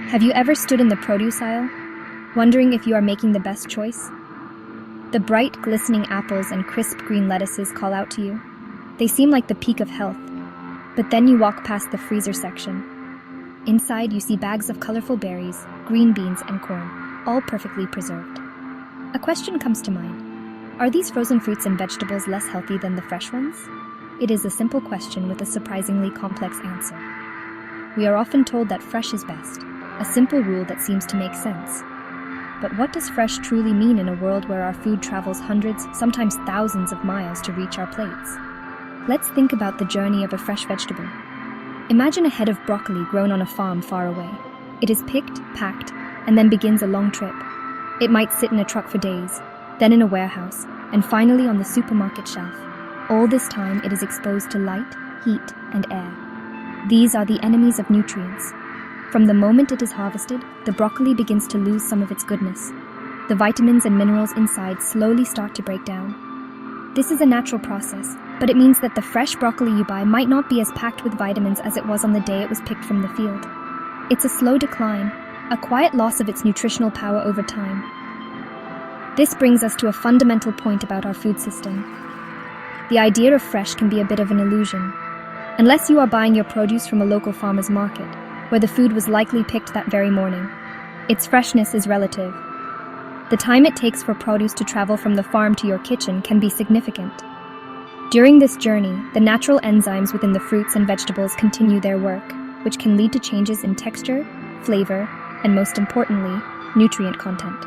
Have you ever stood in the produce aisle, wondering if you are making the best choice? The bright, glistening apples and crisp green lettuces call out to you. They seem like the peak of health, but then you walk past the freezer section. Inside, you see bags of colorful berries, green beans, and corn, all perfectly preserved. A question comes to mind. Are these frozen fruits and vegetables less healthy than the fresh ones? It is a simple question with a surprisingly complex answer. We are often told that fresh is best, a simple rule that seems to make sense. But what does fresh truly mean in a world where our food travels hundreds, sometimes thousands of miles to reach our plates? Let's think about the journey of a fresh vegetable. Imagine a head of broccoli grown on a farm far away. It is picked, packed, and then begins a long trip. It might sit in a truck for days, then in a warehouse, and finally on the supermarket shelf. All this time it is exposed to light, heat, and air. These are the enemies of nutrients. From the moment it is harvested, the broccoli begins to lose some of its goodness. The vitamins and minerals inside slowly start to break down. This is a natural process, but it means that the fresh broccoli you buy might not be as packed with vitamins as it was on the day it was picked from the field. It's a slow decline, a quiet loss of its nutritional power over time. This brings us to a fundamental point about our food system. The idea of fresh can be a bit of an illusion. Unless you are buying your produce from a local farmer's market, where the food was likely picked that very morning, its freshness is relative. The time it takes for produce to travel from the farm to your kitchen can be significant. During this journey, the natural enzymes within the fruits and vegetables continue their work, which can lead to changes in texture, flavor, and most importantly, nutrient content.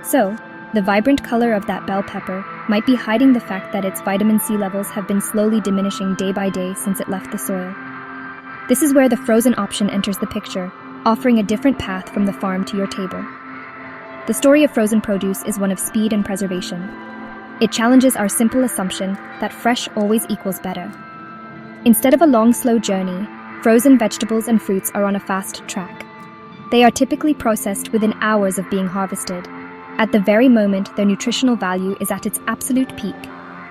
So, the vibrant color of that bell pepper might be hiding the fact that its vitamin C levels have been slowly diminishing day by day since it left the soil. This is where the frozen option enters the picture, offering a different path from the farm to your table. The story of frozen produce is one of speed and preservation. It challenges our simple assumption that fresh always equals better. Instead of a long, slow journey, frozen vegetables and fruits are on a fast track. They are typically processed within hours of being harvested. At the very moment, their nutritional value is at its absolute peak.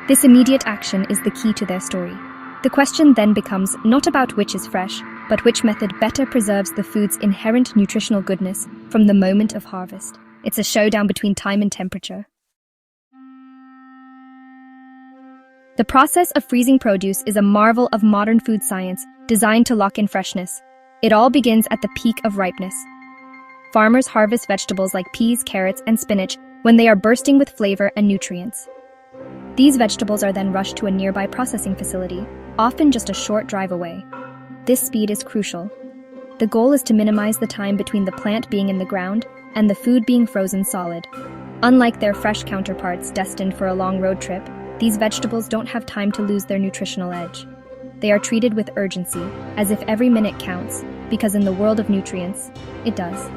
This immediate action is the key to their story. The question then becomes not about which is fresh, but which method better preserves the food's inherent nutritional goodness from the moment of harvest. It's a showdown between time and temperature. The process of freezing produce is a marvel of modern food science designed to lock in freshness. It all begins at the peak of ripeness. Farmers harvest vegetables like peas, carrots, and spinach when they are bursting with flavor and nutrients. These vegetables are then rushed to a nearby processing facility, often just a short drive away. This speed is crucial. The goal is to minimize the time between the plant being in the ground and the food being frozen solid. Unlike their fresh counterparts destined for a long road trip, these vegetables don't have time to lose their nutritional edge. They are treated with urgency, as if every minute counts, because in the world of nutrients, it does.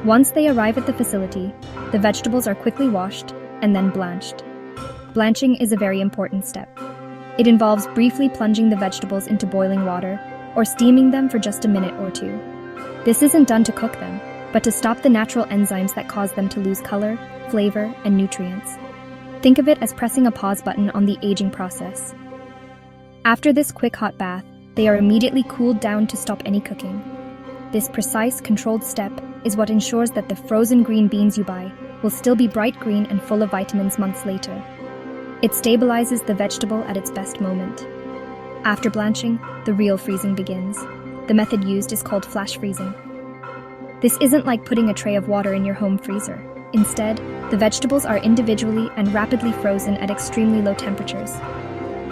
Once they arrive at the facility, the vegetables are quickly washed and then blanched. Blanching is a very important step. It involves briefly plunging the vegetables into boiling water or steaming them for just a minute or two. This isn't done to cook them, but to stop the natural enzymes that cause them to lose color, flavor, and nutrients. Think of it as pressing a pause button on the aging process. After this quick hot bath, they are immediately cooled down to stop any cooking. This precise, controlled step is what ensures that the frozen green beans you buy will still be bright green and full of vitamins months later. It stabilizes the vegetable at its best moment. After blanching, the real freezing begins. The method used is called flash freezing. This isn't like putting a tray of water in your home freezer. Instead, the vegetables are individually and rapidly frozen at extremely low temperatures.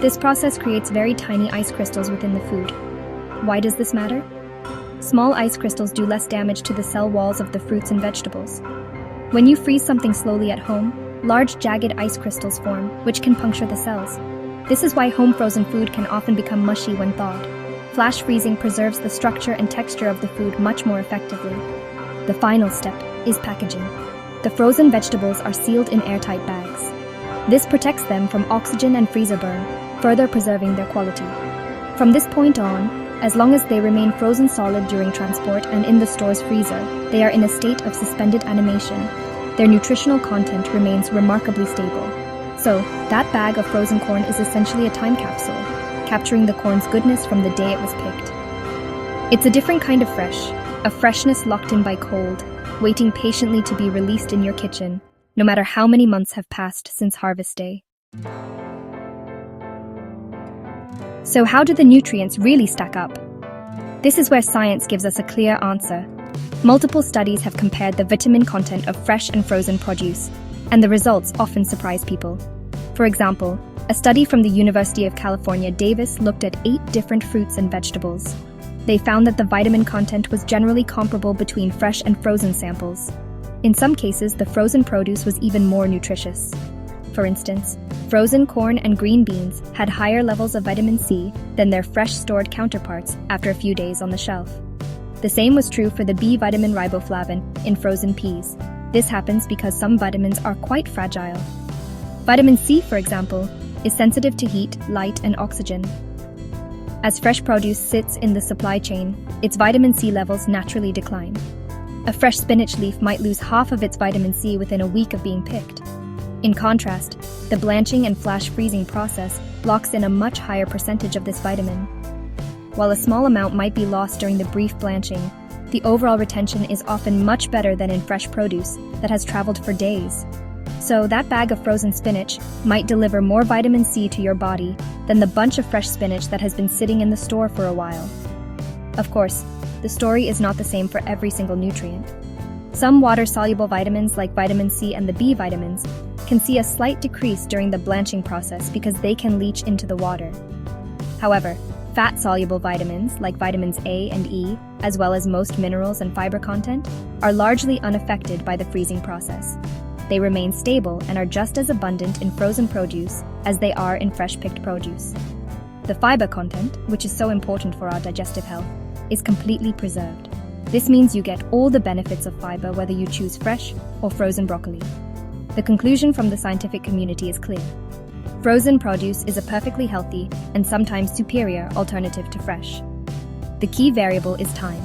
This process creates very tiny ice crystals within the food. Why does this matter? Small ice crystals do less damage to the cell walls of the fruits and vegetables. When you freeze something slowly at home, large jagged ice crystals form, which can puncture the cells. This is why home frozen food can often become mushy when thawed. Flash freezing preserves the structure and texture of the food much more effectively. The final step is packaging. The frozen vegetables are sealed in airtight bags. This protects them from oxygen and freezer burn, further preserving their quality. From this point on, as long as they remain frozen solid during transport and in the store's freezer, they are in a state of suspended animation. Their nutritional content remains remarkably stable. So, that bag of frozen corn is essentially a time capsule, capturing the corn's goodness from the day it was picked. It's a different kind of fresh, a freshness locked in by cold, waiting patiently to be released in your kitchen, no matter how many months have passed since harvest day. So how do the nutrients really stack up? This is where science gives us a clear answer. Multiple studies have compared the vitamin content of fresh and frozen produce, and the results often surprise people. For example, a study from the University of California, Davis looked at 8 different fruits and vegetables. They found that the vitamin content was generally comparable between fresh and frozen samples. In some cases, the frozen produce was even more nutritious. For instance, frozen corn and green beans had higher levels of vitamin C than their fresh stored counterparts after a few days on the shelf. The same was true for the B vitamin riboflavin in frozen peas. This happens because some vitamins are quite fragile. Vitamin C, for example, is sensitive to heat, light, and oxygen. As fresh produce sits in the supply chain, its vitamin C levels naturally decline. A fresh spinach leaf might lose half of its vitamin C within a week of being picked. In contrast, the blanching and flash freezing process locks in a much higher percentage of this vitamin. While a small amount might be lost during the brief blanching, the overall retention is often much better than in fresh produce that has traveled for days. So that bag of frozen spinach might deliver more vitamin C to your body than the bunch of fresh spinach that has been sitting in the store for a while. Of course, the story is not the same for every single nutrient. Some water-soluble vitamins like vitamin C and the B vitamins can see a slight decrease during the blanching process because they can leach into the water. However, fat-soluble vitamins like vitamins A and E, as well as most minerals and fiber content, are largely unaffected by the freezing process. They remain stable and are just as abundant in frozen produce as they are in fresh-picked produce. The fiber content, which is so important for our digestive health, is completely preserved. This means you get all the benefits of fiber whether you choose fresh or frozen broccoli. The conclusion from the scientific community is clear. Frozen produce is a perfectly healthy and sometimes superior alternative to fresh. The key variable is time.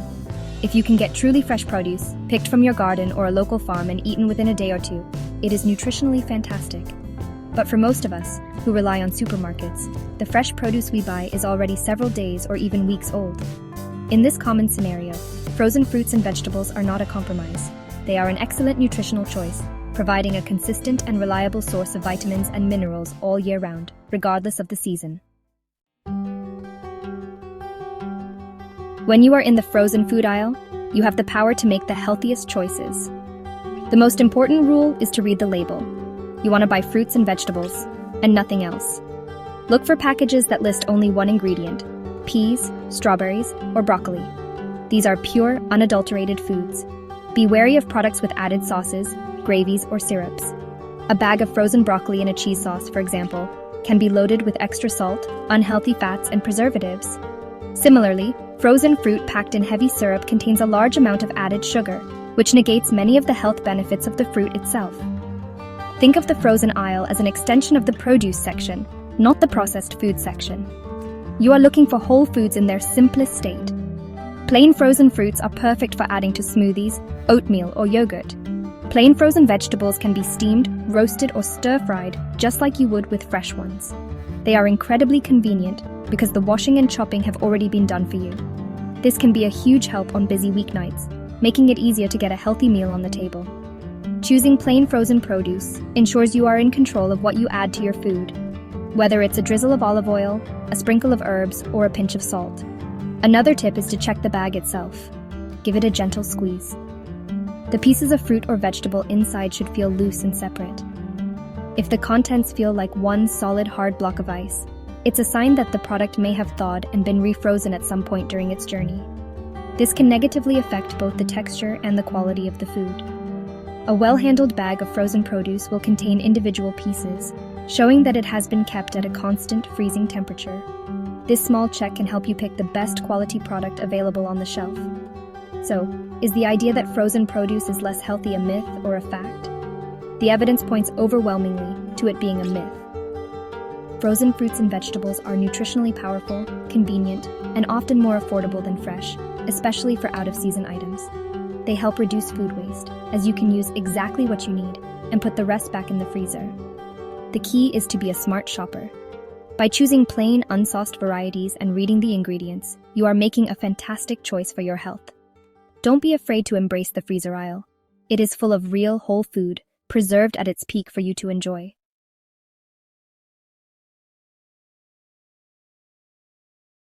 If you can get truly fresh produce, picked from your garden or a local farm and eaten within a day or two, it is nutritionally fantastic. But for most of us, who rely on supermarkets, the fresh produce we buy is already several days or even weeks old. In this common scenario, frozen fruits and vegetables are not a compromise. They are an excellent nutritional choice, providing a consistent and reliable source of vitamins and minerals all year round, regardless of the season. When you are in the frozen food aisle, you have the power to make the healthiest choices. The most important rule is to read the label. You want to buy fruits and vegetables, and nothing else. Look for packages that list only one ingredient: peas, strawberries, or broccoli. These are pure, unadulterated foods. Be wary of products with added sauces, gravies, or syrups. A bag of frozen broccoli in a cheese sauce, for example, can be loaded with extra salt, unhealthy fats, and preservatives. Similarly, frozen fruit packed in heavy syrup contains a large amount of added sugar, which negates many of the health benefits of the fruit itself. Think of the frozen aisle as an extension of the produce section, not the processed food section. You are looking for whole foods in their simplest state. Plain frozen fruits are perfect for adding to smoothies, oatmeal, or yogurt. Plain frozen vegetables can be steamed, roasted, or stir-fried just like you would with fresh ones. They are incredibly convenient because the washing and chopping have already been done for you. This can be a huge help on busy weeknights, making it easier to get a healthy meal on the table. Choosing plain frozen produce ensures you are in control of what you add to your food, whether it's a drizzle of olive oil, a sprinkle of herbs, or a pinch of salt. Another tip is to check the bag itself. Give it a gentle squeeze. The pieces of fruit or vegetable inside should feel loose and separate. If the contents feel like one solid hard block of ice, it's a sign that the product may have thawed and been refrozen at some point during its journey. This can negatively affect both the texture and the quality of the food. A well-handled bag of frozen produce will contain individual pieces, showing that it has been kept at a constant freezing temperature. This small check can help you pick the best quality product available on the shelf. So, is the idea that frozen produce is less healthy a myth or a fact? The evidence points overwhelmingly to it being a myth. Frozen fruits and vegetables are nutritionally powerful, convenient, and often more affordable than fresh, especially for out-of-season items. They help reduce food waste, as you can use exactly what you need and put the rest back in the freezer. The key is to be a smart shopper. By choosing plain, unsauced varieties and reading the ingredients, you are making a fantastic choice for your health. Don't be afraid to embrace the freezer aisle. It is full of real, whole food, preserved at its peak for you to enjoy.